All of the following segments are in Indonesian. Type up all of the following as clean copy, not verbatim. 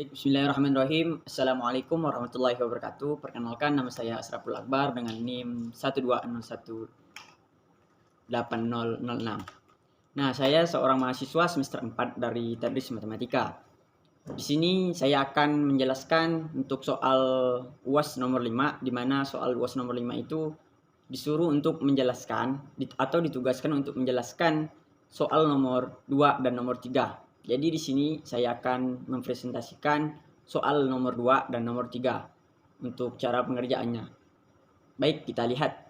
Baik, bismillahirrahmanirrahim. Assalamualaikum warahmatullahi wabarakatuh. Perkenalkan, nama saya Asraful Akbar dengan NIM 120180006. Nah, saya seorang mahasiswa semester 4 dari Tadris Matematika. Di sini saya akan menjelaskan untuk soal UAS nomor 5, di mana soal UAS nomor 5 itu disuruh untuk menjelaskan atau ditugaskan untuk menjelaskan soal nomor 2 dan nomor 3. Jadi di sini saya akan mempresentasikan soal nomor 2 dan nomor 3 untuk cara pengerjaannya. Baik, kita lihat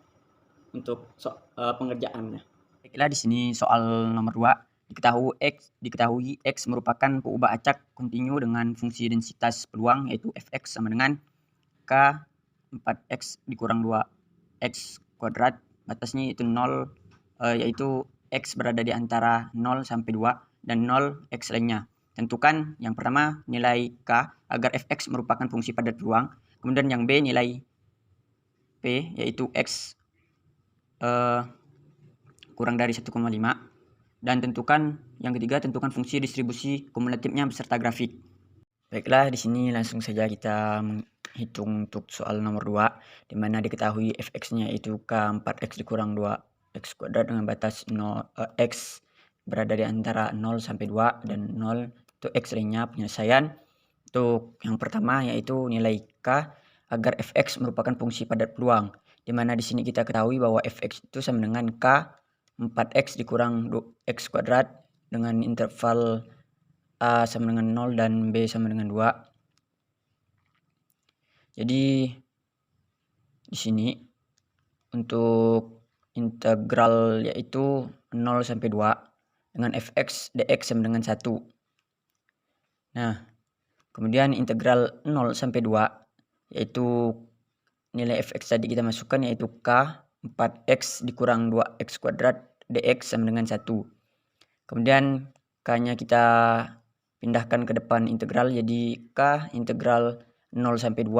untuk pengerjaannya. Baiklah, di sini soal nomor 2. Diketahui X merupakan peubah acak kontinu dengan fungsi densitas peluang, yaitu Fx sama dengan K 4X dikurang 2X kuadrat. Batasnya itu 0, yaitu X berada di antara 0 sampai 2 dan 0 X lainnya. Tentukan yang pertama nilai K agar Fx merupakan fungsi padat peluang. Kemudian yang B nilai P, yaitu X kurang dari 1,5. Dan tentukan yang ketiga, tentukan fungsi distribusi kumulatifnya beserta grafik. Baiklah, di sini langsung saja kita menghitung untuk soal nomor 2, di mana diketahui Fx-nya itu K 4X dikurang 2X kuadrat dengan batas X berada di antara 0 sampai 2 dan 0 itu X lainnya. Penyelesaian untuk yang pertama yaitu nilai K agar Fx merupakan fungsi padat peluang, di mana di sini kita ketahui bahwa Fx itu sama dengan K 4X dikurang 2X kuadrat dengan interval A sama dengan 0 dan B sama dengan 2. Jadi di sini untuk integral yaitu 0 sampai 2 dengan Fx dx sama dengan 1. Nah, kemudian integral 0 sampai 2 yaitu nilai Fx tadi kita masukkan yaitu K 4X dikurang 2X kuadrat dx sama dengan 1. Kemudian K-nya kita pindahkan ke depan integral, jadi K integral 0 sampai 2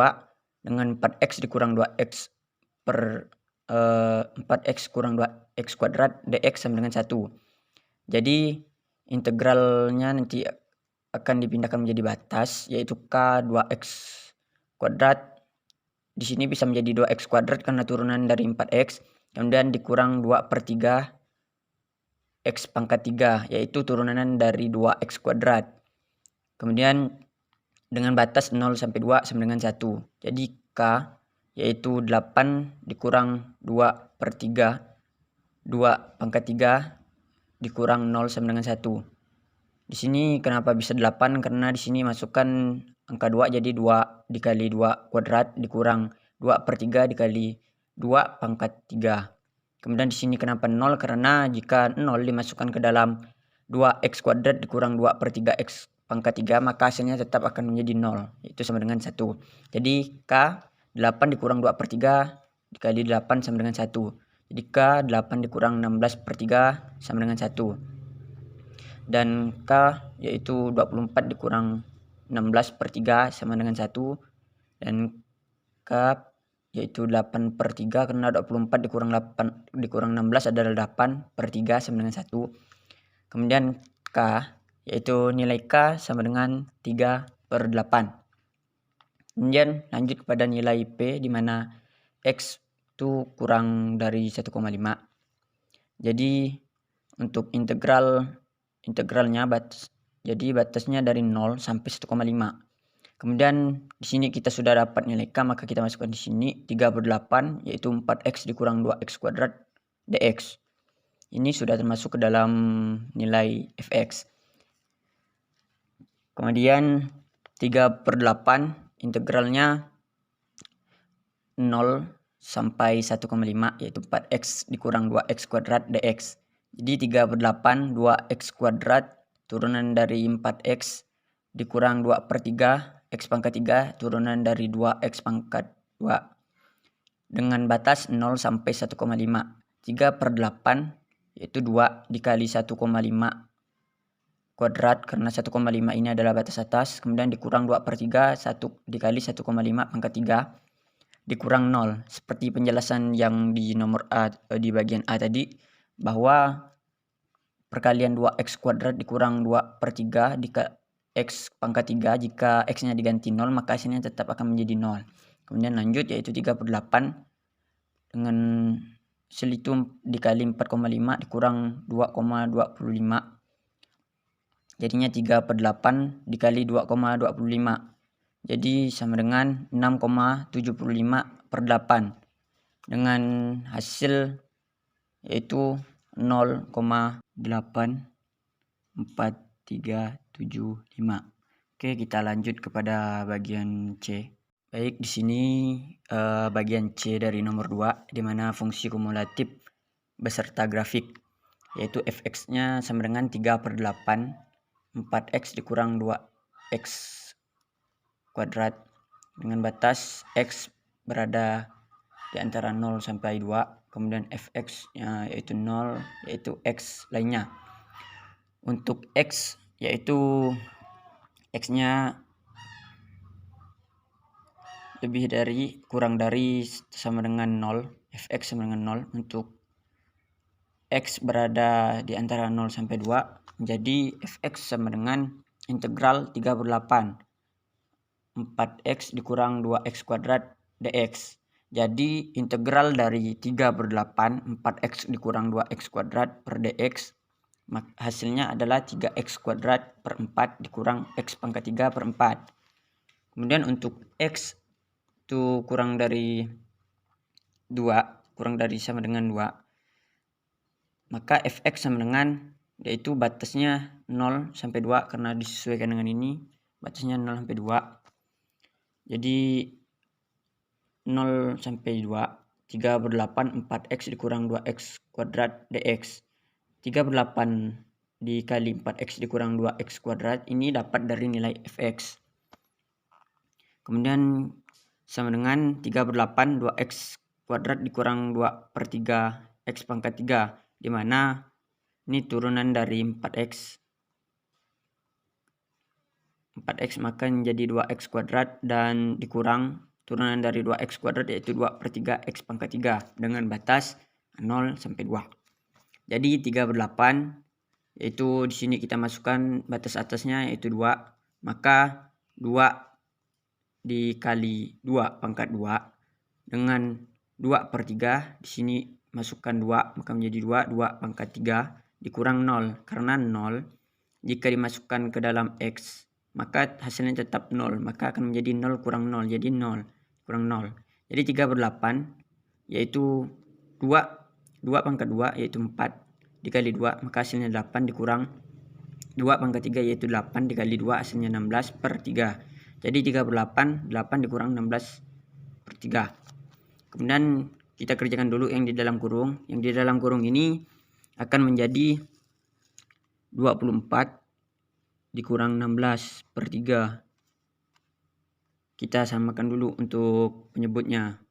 dengan 4X dikurang 2X per 4X kurang 2X kuadrat dx sama dengan 1. Jadi integralnya nanti akan dipindahkan menjadi batas, yaitu K 2X kuadrat. Di sini bisa menjadi 2X kuadrat karena turunan dari 4X. Kemudian dikurang 2 per 3 X pangkat 3, yaitu turunan dari 2X kuadrat. Kemudian dengan batas 0 sampai 2 sama dengan 1. Jadi K yaitu 8 dikurang 2 per 3, 2 pangkat 3 dikurang 0 sama dengan 1. Di sini kenapa bisa 8? Karena di sini masukkan angka 2, jadi 2 dikali 2 kuadrat dikurang 2 per 3 dikali 2 pangkat 3. Kemudian di sini kenapa 0? Karena jika 0 dimasukkan ke dalam 2X kuadrat dikurang 2 per 3X pangkat 3, maka hasilnya tetap akan menjadi 0, yaitu sama dengan 1. Jadi K 8 dikurang 2 per 3 dikali 8 sama dengan 1. Jadi K 8 dikurang 16 per 3 sama dengan 1. Dan K yaitu 24 dikurang 16 per 3 sama dengan 1. Dan K yaitu 8 per 3 karena 24 dikurang 16 adalah 8 per 3 sama dengan 1. Kemudian K yaitu nilai K sama dengan 3 per 8. Kemudian lanjut kepada nilai P, di mana X itu kurang dari 1,5. Jadi untuk integralnya batasnya dari 0 sampai 1,5. Kemudian di sini kita sudah dapat nilai K, maka kita masukkan di sini 3 per 8 yaitu 4X dikurang 2X kuadrat dx. Ini sudah termasuk ke dalam nilai Fx. Kemudian 3 per 8 integralnya 0 sampai 1,5 yaitu 4X dikurang 2X kuadrat dx. Jadi 3 per 8 2X kuadrat turunan dari 4X dikurang 2 per 3 X pangkat 3 turunan dari 2X pangkat 2 dengan batas 0 sampai 1,5. 3 per 8 yaitu 2 dikali 1,5 kuadrat karena 1,5 ini adalah batas atas. Kemudian dikurang 2 per 3 1 dikali 1,5 pangkat 3 dikurang 0. Seperti penjelasan yang di nomor A, di bagian A tadi, bahwa perkalian 2X kuadrat dikurang 2 per 3 X pangkat 3, jika X-nya diganti 0 maka hasilnya tetap akan menjadi 0. Kemudian lanjut yaitu 38 dengan hasil itu dikali 4,5 dikurang 2,25. Jadinya 3/8 dikali 2,25. Jadi sama dengan 6,75/8. Dengan hasil yaitu 0,84375. Oke, kita lanjut kepada bagian C. Baik, di sini bagian C dari nomor 2 di mana fungsi kumulatif beserta grafik yaitu fx-nya sama dengan 3/8 4x dikurang 2x kuadrat dengan batas x berada di antara 0 sampai 2. Kemudian fx-nya yaitu 0, yaitu x lainnya. Untuk x yaitu x-nya lebih dari kurang dari sama dengan 0, fx sama dengan 0. Untuk x berada di antara 0 sampai 2, jadi fx sama dengan integral 3/8 4x dikurang 2x kuadrat dx. Jadi integral dari 3/8 4x dikurang 2x kuadrat per dx hasilnya adalah 3x kuadrat per 4 dikurang x pangkat 3 per 4. Kemudian untuk x itu kurang dari 2, kurang dari sama dengan 2, maka fx sama dengan yaitu batasnya 0 sampai 2 karena disesuaikan dengan ini batasnya 0 sampai 2. Jadi 0 sampai 2, 3/8 4x dikurang 2x kuadrat dx. 3/8 dikali 4x dikurang 2x kuadrat ini dapat dari nilai fx. Kemudian sama dengan 3/8 2x kuadrat dikurang 2/3 x pangkat 3, di mana ini turunan dari 4x. 4x maka menjadi 2x kuadrat dan dikurang turunan dari 2x kuadrat yaitu 2/3 x pangkat 3 dengan batas 0 sampai 2. Jadi 3/8 yaitu di sini kita masukkan batas atasnya yaitu 2, maka 2 dikali 2 pangkat 2 dengan 2/3, di sini masukkan 2 maka menjadi 2 pangkat 3 dikurang 0 karena 0 jika dimasukkan ke dalam x maka hasilnya tetap 0, maka akan menjadi 0 kurang 0, jadi 0 kurang 0. Jadi 3/8 yaitu 2 pangkat 2 yaitu 4 dikali 2 maka hasilnya 8 dikurang 2 pangkat 3 yaitu 8 dikali 2 hasilnya 16/3. Jadi 3/8 8 dikurang 16/3. Kemudian kita kerjakan dulu yang di dalam kurung. Yang di dalam kurung ini akan menjadi 24 dikurang 16/3. Kita samakan dulu untuk penyebutnya.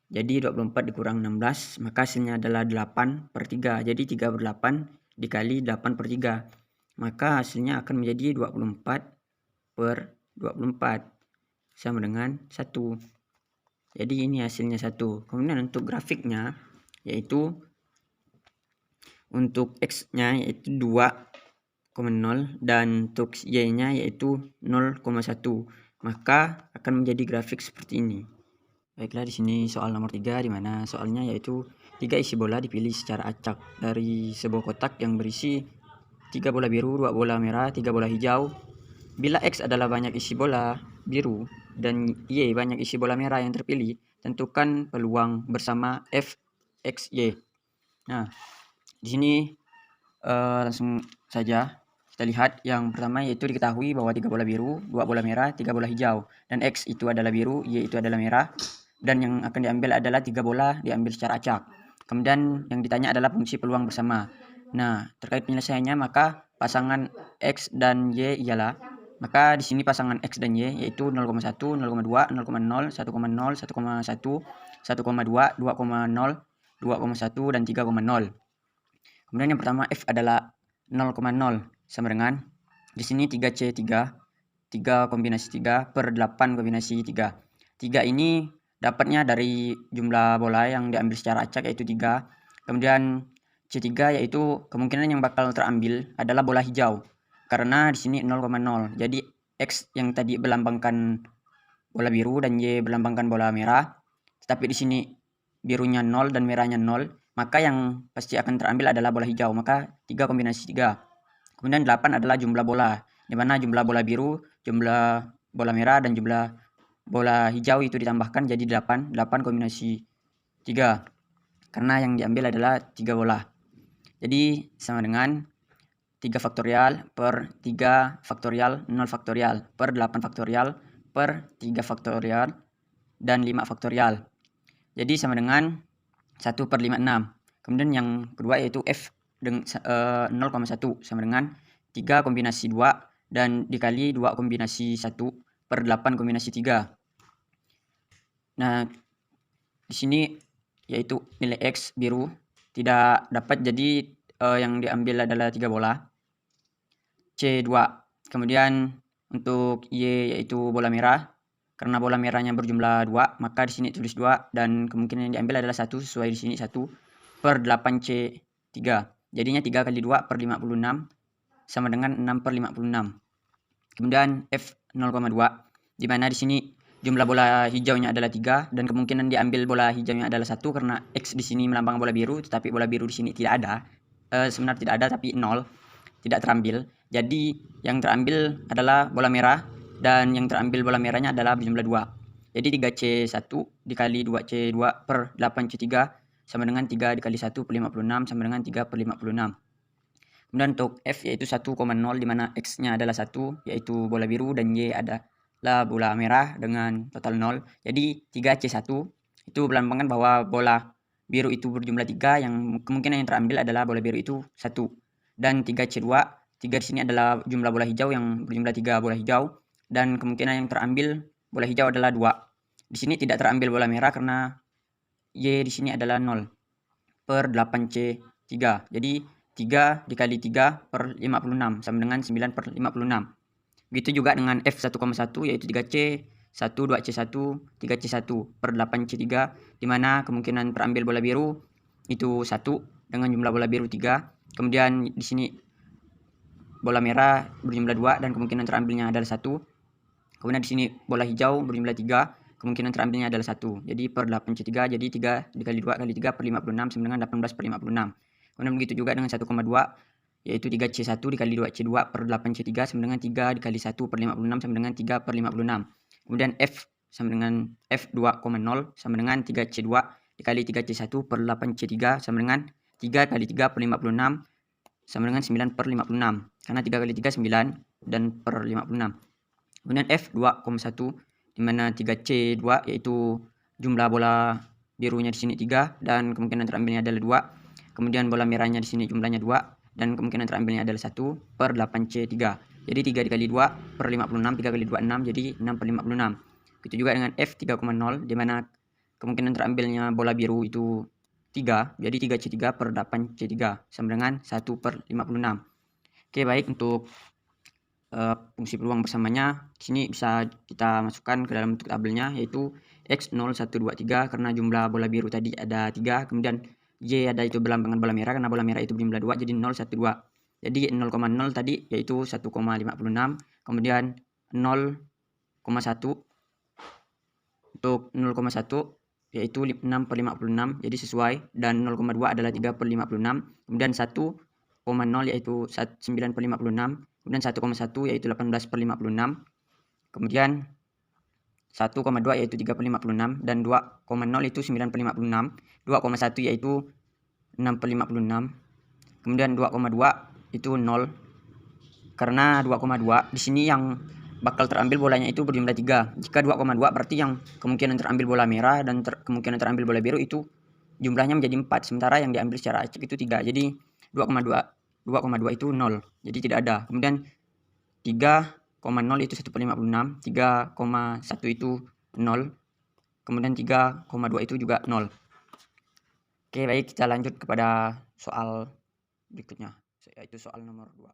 Jadi 24 dikurang 16 maka hasilnya adalah 8/3. Jadi 3/8 dikali 8/3 maka hasilnya akan menjadi 24/24 sama dengan 1. Jadi ini hasilnya 1. Kemudian untuk grafiknya yaitu untuk x-nya yaitu 2,0 dan untuk y-nya yaitu 0,1. Maka akan menjadi grafik seperti ini. Baiklah, di sini soal nomor 3 di mana soalnya yaitu 3 isi bola dipilih secara acak dari sebuah kotak yang berisi 3 bola biru, 2 bola merah, 3 bola hijau. Bila X adalah banyak isi bola biru dan Y banyak isi bola merah yang terpilih, tentukan peluang bersama Fxy. Nah, di sini langsung saja kita lihat yang pertama yaitu diketahui bahwa 3 bola biru, 2 bola merah, 3 bola hijau, dan X itu adalah biru, Y itu adalah merah, dan yang akan diambil adalah 3 bola diambil secara acak. Kemudian yang ditanya adalah fungsi peluang bersama. Nah, terkait penyelesaiannya maka pasangan X dan Y ialah, maka di sini pasangan X dan Y yaitu 0,1, 0,2, 0,0, 1,0, 1,1, 1,2, 2,0, 2,1 dan 3,0. Kemudian yang pertama F adalah 0,0 sama dengan di sini 3C3, 3 kombinasi 3 per 8 kombinasi 3. 3 ini dapatnya dari jumlah bola yang diambil secara acak yaitu 3. Kemudian C3 yaitu kemungkinan yang bakal terambil adalah bola hijau. karena di sini 0,0. Jadi X yang tadi berlambangkan bola biru dan Y berlambangkan bola merah, tetapi di sini birunya 0 dan merahnya 0, maka yang pasti akan terambil adalah bola hijau. Maka 3 kombinasi 3. Kemudian 8 adalah jumlah bola, di mana jumlah bola biru, jumlah bola merah, dan jumlah bola hijau itu ditambahkan jadi 8 kombinasi 3. Karena yang diambil adalah 3 bola. Jadi sama dengan 3 faktorial per 3 faktorial 0 faktorial per 8 faktorial per 3 faktorial dan 5 faktorial. Jadi sama dengan 1/56. Kemudian yang kedua yaitu F dengan 0,1 sama dengan 3 kombinasi 2 dan dikali 2 kombinasi 1 per 8 kombinasi 3. Nah, di sini yaitu nilai X biru tidak dapat, jadi yang diambil adalah 3 bola. C2. Kemudian untuk Y yaitu bola merah. Karena bola merahnya berjumlah 2, maka di sini tulis 2 dan kemungkinan yang diambil adalah 1 sesuai di sini 1 per 8C3. Jadinya 3 kali 2 per 56 sama dengan 6 per 56. Kemudian F 0,2 di mana di sini jumlah bola hijaunya adalah 3 dan kemungkinan diambil bola hijaunya adalah 1 karena X di sini melambangkan bola biru, tetapi bola biru di sini tidak ada. Sebenarnya tidak ada tapi 0, tidak terambil. Jadi yang terambil adalah bola merah dan yang terambil bola merahnya adalah berjumlah 2. Jadi 3C1 dikali 2C2 per 8C3 sama dengan 3 dikali 1 per 56 sama dengan 3 per 56. Kemudian untuk F yaitu 1,0 di mana X-nya adalah 1 yaitu bola biru dan Y adalah bola merah dengan total 0. Jadi 3C1 itu melambangkan bahwa bola biru itu berjumlah 3, yang kemungkinan yang terambil adalah bola biru itu 1. Dan 3C2, 3 di sini adalah jumlah bola hijau yang berjumlah 3 bola hijau dan kemungkinan yang terambil bola hijau adalah 2. Di sini tidak terambil bola merah karena Y di sini adalah 0 per 8C3. Jadi 3 dikali 3 per 56 sama dengan 9 per 56. Begitu juga dengan F1,1 yaitu 3C1, 2C1, 3C1 per 8C3 di mana kemungkinan terambil bola biru itu 1 dengan jumlah bola biru 3. Kemudian di sini bola merah berjumlah 2 dan kemungkinan terambilnya adalah 1. Kemudian di sini bola hijau berjumlah 3, kemungkinan terambilnya adalah 1. Jadi per 8C3 jadi 3 dikali 2 kali 3 per 56 sama dengan 18 per 56. Kemudian begitu juga dengan 1,2 yaitu 3C1 dikali 2C2 per 8C3 sama dengan 3 dikali 1 per 56 sama dengan 3 per 56. Kemudian F sama dengan F2,0 sama dengan 3C2 dikali 3C1 per 8C3 sama dengan 3 kali 3 per 56 sama dengan 9 per 56. Karena 3 kali 3 9 dan per 56. Kemudian F2,1 di mana 3C2 yaitu jumlah bola birunya di sini 3 dan kemungkinan terambilnya adalah 2. Kemudian bola merahnya di sini jumlahnya 2 dan kemungkinan terambilnya adalah 1 per 8C3. Jadi 3 dikali 2 per 56, 3 kali 2 6, jadi 6 per 56. Begitu juga dengan F3,0 di mana kemungkinan terambilnya bola biru itu 3, jadi 3C3 per 8C3 sama dengan 1 per 56. Oke, baik, untuk fungsi peluang bersamanya di sini bisa kita masukkan ke dalam bentuk tabelnya yaitu X 0 1 2 3 karena jumlah bola biru tadi ada 3, kemudian Y ada itu berlambangkan bola merah karena bola merah itu berjumlah 2 jadi 0 1 2. Jadi 0,0 tadi yaitu 1,56, kemudian 0,1 untuk 0,1 yaitu 6 per 56 jadi sesuai, dan 0,2 adalah 3 per 56, kemudian 1,0 yaitu 9 per 56, kemudian 1,1 yaitu 18 per 56, kemudian 1,2 yaitu 3 per 56, dan 2,0 itu 9 per 56, 2,1 yaitu 6 per 56, kemudian 2,2 itu 0, karena 2,2 di sini yang bakal terambil bolanya itu berjumlah 3. Jika 2,2 berarti yang kemungkinan terambil bola merah dan kemungkinan terambil bola biru itu jumlahnya menjadi 4, sementara yang diambil secara acak itu 3. Jadi 2,2 itu 0, jadi tidak ada. Kemudian 3,0 itu 1 per 56, 3,1 itu 0, kemudian 3,2 itu juga 0. Oke, baik, kita lanjut kepada soal berikutnya, yaitu soal nomor 2.